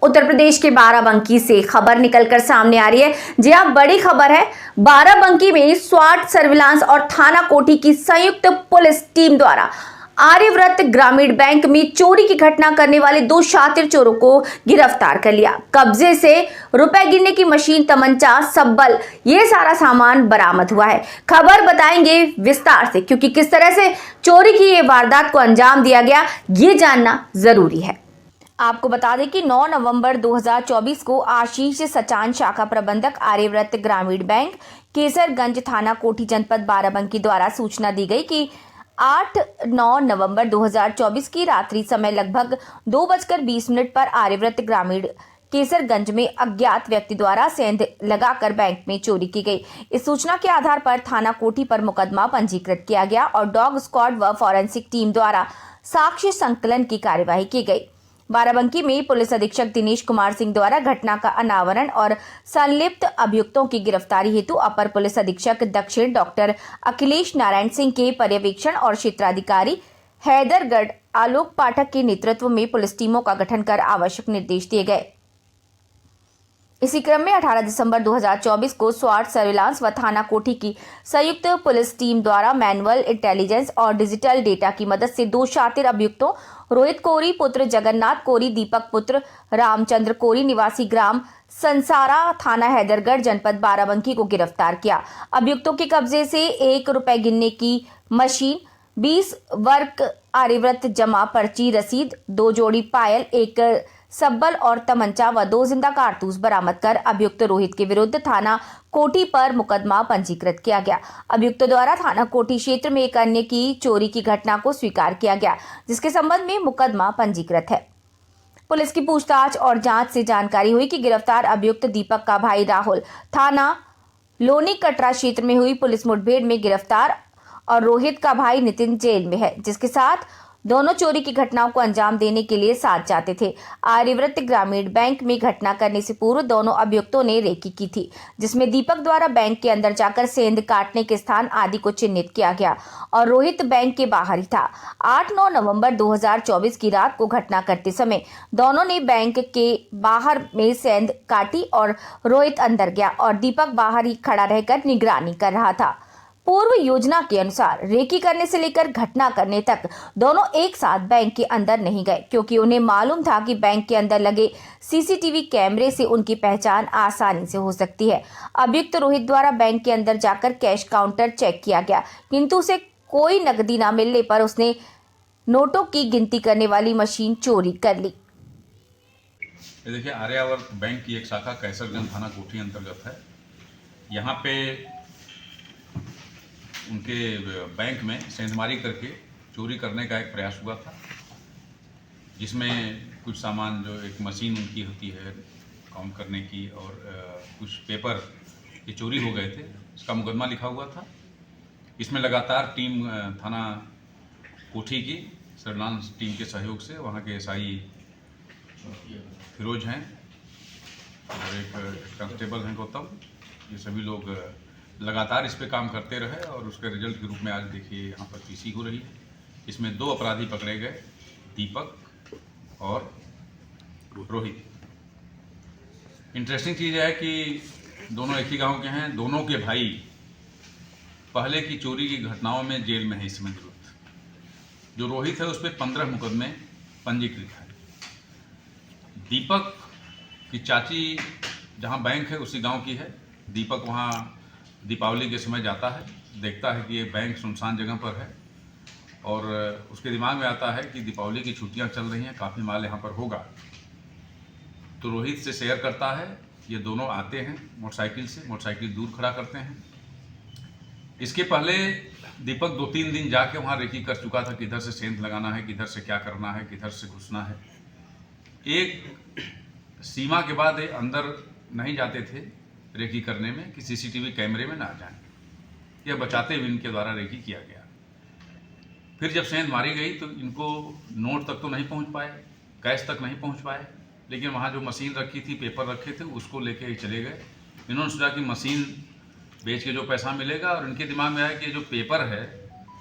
उत्तर प्रदेश के बाराबंकी से खबर निकलकर सामने आ रही है। जी हां, बड़ी खबर है। बाराबंकी में स्वाट सर्विलांस और थाना कोठी की संयुक्त पुलिस टीम द्वारा आर्यव्रत ग्रामीण बैंक में चोरी की घटना करने वाले 2 शातिर चोरों को गिरफ्तार कर लिया। कब्जे से रुपए गिनने की मशीन, तमंचा, सब्बल, ये सारा सामान बरामद हुआ है। खबर बताएंगे विस्तार से, क्योंकि किस तरह से चोरी की ये वारदात को अंजाम दिया गया, ये जानना जरूरी है। आपको बता दें कि 9 नवंबर 2024 को आशीष सचान, शाखा प्रबंधक, आर्यव्रत ग्रामीण बैंक, केसरगंज थाना कोठी, जनपद बाराबंकी द्वारा सूचना दी गई कि 8-9 नवंबर 2024 की रात्रि समय लगभग 2:20 पर आर्यव्रत ग्रामीण केसरगंज में अज्ञात व्यक्ति द्वारा सेंध लगाकर बैंक में चोरी की गई। इस सूचना के आधार पर थाना कोठी पर मुकदमा पंजीकृत किया गया और डॉग स्क्वाड व फॉरेंसिक टीम द्वारा साक्ष्य संकलन की कार्यवाही की गई। बाराबंकी में पुलिस अधीक्षक दिनेश कुमार सिंह द्वारा घटना का अनावरण और संलिप्त अभियुक्तों की गिरफ्तारी हेतु अपर पुलिस अधीक्षक दक्षिण डॉक्टर अखिलेश नारायण सिंह के पर्यवेक्षण और क्षेत्राधिकारी हैदरगढ़ आलोक पाठक के नेतृत्व में पुलिस टीमों का गठन कर आवश्यक निर्देश दिए गए। इसी क्रम में 18 दिसंबर 2024 को स्वाट सर्विलांस व थाना कोठी की संयुक्त पुलिस टीम द्वारा मैनुअल इंटेलिजेंस और डिजिटल डेटा की मदद से 2 शातिर अभियुक्तों रोहित कोरी पुत्र जगन्नाथ कोरी, दीपक पुत्र रामचंद्र कोरी, निवासी ग्राम संसारा, थाना हैदरगढ़, जनपद बाराबंकी को गिरफ्तार किया। अभियुक्तों के कब्जे से 1 रुपए गिनने की मशीन, 20 वर्क आर्यव्रत जमा पर्ची रसीद, 2 जोड़ी पायल, 1 सब्बल और तमंचा व 2 जिंदा कारतूस बरामद कर अभियुक्त रोहित के विरुद्ध थाना कोठी पर मुकदमा पंजीकृत किया गया। अभियुक्त द्वारा थाना कोठी क्षेत्र में एक अन्य की चोरी की घटना को स्वीकार किया गया, जिसके संबंध में मुकदमा पंजीकृत है। पुलिस की पूछताछ और जांच से जानकारी हुई कि गिरफ्तार अभियुक्त दीपक का भाई राहुल थाना लोनी कटरा क्षेत्र में हुई पुलिस मुठभेड़ में गिरफ्तार और रोहित का भाई नितिन जेल में है, जिसके साथ दोनों चोरी की घटनाओं को अंजाम देने के लिए साथ जाते थे। आर्यव्रत ग्रामीण बैंक में घटना करने से पूर्व दोनों अभियुक्तों ने रेकी की थी, जिसमें दीपक द्वारा बैंक के अंदर जाकर सेंध काटने के स्थान आदि को चिन्हित किया गया और रोहित बैंक के बाहर ही था। 8-9 नवंबर 2024 की रात को घटना करते समय दोनों ने बैंक के बाहर में सेंध काटी और रोहित अंदर गया और दीपक बाहर ही खड़ा रहकर निगरानी कर रहा था। पूर्व योजना के अनुसार रेकी करने से लेकर घटना करने तक दोनों एक साथ बैंक के अंदर नहीं गए, क्योंकि उन्हें मालूम था कि बैंक के अंदर लगे सीसीटीवी कैमरे से उनकी पहचान आसानी से हो सकती है। अभियुक्त रोहित द्वारा बैंक के अंदर जाकर कैश काउंटर चेक किया गया, किंतु उसे कोई नकदी न मिलने पर उसने नोटों की गिनती करने वाली मशीन चोरी कर ली। देखिए, आर्यावर्त बैंक की एक शाखा कैसरगंज थाना कोठी अंतर्गत है। यहाँ पे उनके बैंक में सेंधमारी करके चोरी करने का एक प्रयास हुआ था, जिसमें कुछ सामान, जो एक मशीन उनकी होती है काउंट करने की, और कुछ पेपर ये चोरी हो गए थे। इसका मुकदमा लिखा हुआ था। इसमें लगातार टीम थाना कोठी की सर्विलांस टीम के सहयोग से वहाँ के एसआई फिरोज हैं और एक कांस्टेबल हैं गौतम, ये सभी लोग लगातार इस पे काम करते रहे और उसके रिजल्ट के रूप में आज देखिए यहाँ पर पीसी हो रही है। इसमें 2 अपराधी पकड़े गए, दीपक और रोहित। इंटरेस्टिंग चीज़ है कि दोनों एक ही गांव के हैं। दोनों के भाई पहले की चोरी की घटनाओं में जेल में है इस समय विरुद्ध। जो रोहित है उस पर 15 मुकदमे पंजीकृत है। दीपक की चाची जहाँ बैंक है उसी गाँव की है। दीपक वहाँ दीपावली के समय जाता है, देखता है कि ये बैंक सुनसान जगह पर है और उसके दिमाग में आता है कि दीपावली की छुट्टियां चल रही हैं, काफ़ी माल यहाँ पर होगा। तो रोहित से शेयर करता है। ये दोनों आते हैं मोटरसाइकिल से, मोटरसाइकिल दूर खड़ा करते हैं। इसके पहले दीपक 2-3 दिन जाके वहाँ रेकी कर चुका था, किधर से सेंध लगाना है, किधर से क्या करना है, किधर से घुसना है। एक सीमा के बाद अंदर नहीं जाते थे रेकी करने में कि सीसीटीवी कैमरे में ना जाएं। यह बचाते हुए इनके द्वारा रेकी किया गया। फिर जब सेंध मारी गई तो इनको नोट तक तो नहीं पहुंच पाए, कैश तक नहीं पहुंच पाए, लेकिन वहाँ जो मशीन रखी थी, पेपर रखे थे, उसको लेके चले गए। इन्होंने सोचा कि मशीन बेच के जो पैसा मिलेगा, और इनके दिमाग में आया कि जो पेपर है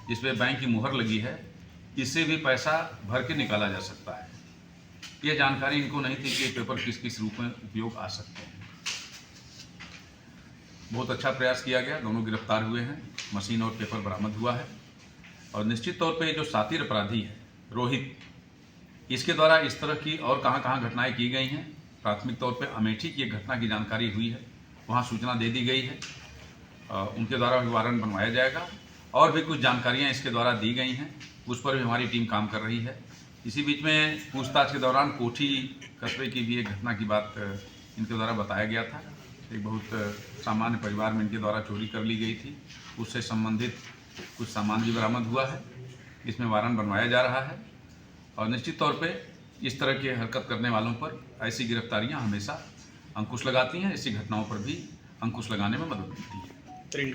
जिस पे बैंक की मुहर लगी है, इससे भी पैसा भर के निकाला जा सकता है। ये जानकारी इनको नहीं थी कि ये पेपर किस किस रूप में उपयोग आ सकते हैं। बहुत अच्छा प्रयास किया गया, दोनों गिरफ्तार हुए हैं, मशीन और पेपर बरामद हुआ है। और निश्चित तौर पे जो सातिर अपराधी है रोहित, इसके द्वारा इस तरह की और कहाँ कहाँ घटनाएं की गई हैं। प्राथमिक तौर पे अमेठी की एक घटना की जानकारी हुई है, वहाँ सूचना दे दी गई है, उनके द्वारा भी वारंट बनवाया जाएगा। और भी कुछ जानकारियाँ इसके द्वारा दी गई हैं, उस पर भी हमारी टीम काम कर रही है। इसी बीच में पूछताछ के दौरान कोठी कस्बे की भी एक घटना की बात इनके द्वारा बताया गया था। एक बहुत सामान्य परिवार में इनके द्वारा चोरी कर ली गई थी, उससे संबंधित कुछ सामान भी बरामद हुआ है, इसमें वारंट बनवाया जा रहा है। और निश्चित तौर पे इस तरह की हरकत करने वालों पर ऐसी गिरफ्तारियां हमेशा अंकुश लगाती हैं, ऐसी घटनाओं पर भी अंकुश लगाने में मदद मिलती है।